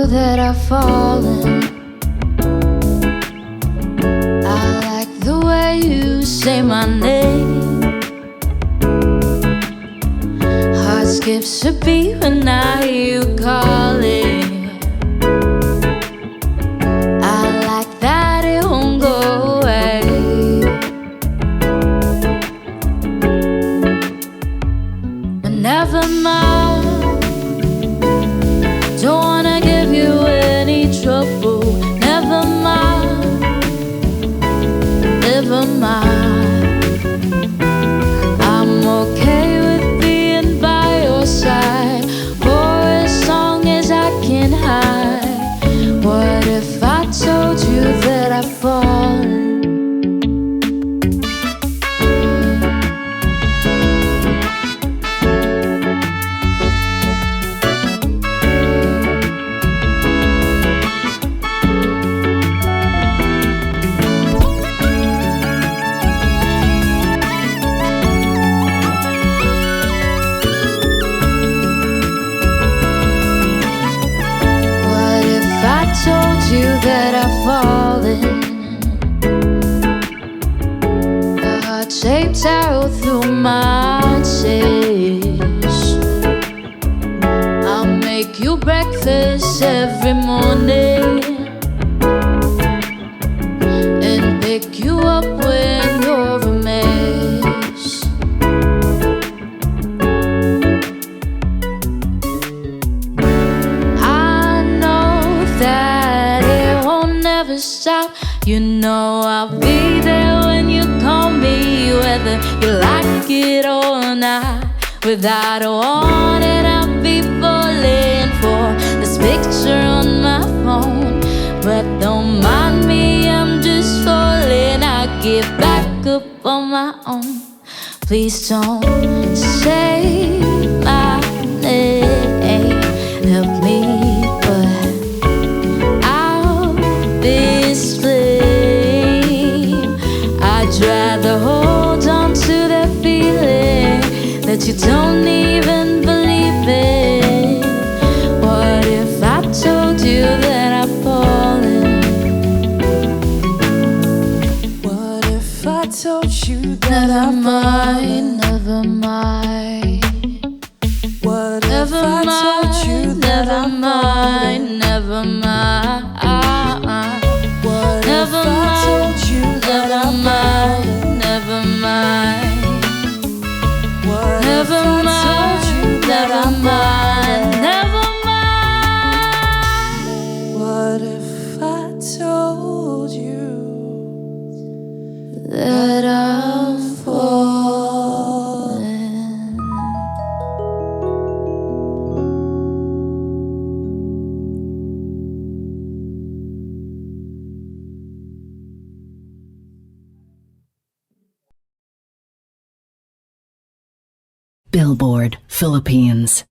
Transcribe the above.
That I've fallen. I like the way you say my name. Heart skips a beat when I hear you calling. I like that it won't go away. But never mind, don't wanna give you any trouble. Never mind, never mind. I'm okay with being by your side for as long as I can hide. What if I told you that I've fallen? That I've fallen. The heart-shaped arrow through my chest. I'll make you breakfast every morning and pick you up when you're a mess. I know that never stop. You know I'll be there when you call me, whether you like it or not. Without a warning, I'll be falling for this picture on my phone. But don't mind me, I'm just falling. I get back up on my own. Please don't say my name. Help me, but this flame, I'd rather hold on to that feeling that you don't even believe in. What if I told you that I've fallen? What if I told you that I'm mine? Never mind. What if I told you that I'm mine? Never mind. Never mind, never mind, never mind. Never mind, never mind, never mind. What if I told you that I've fallen? Billboard Philippines.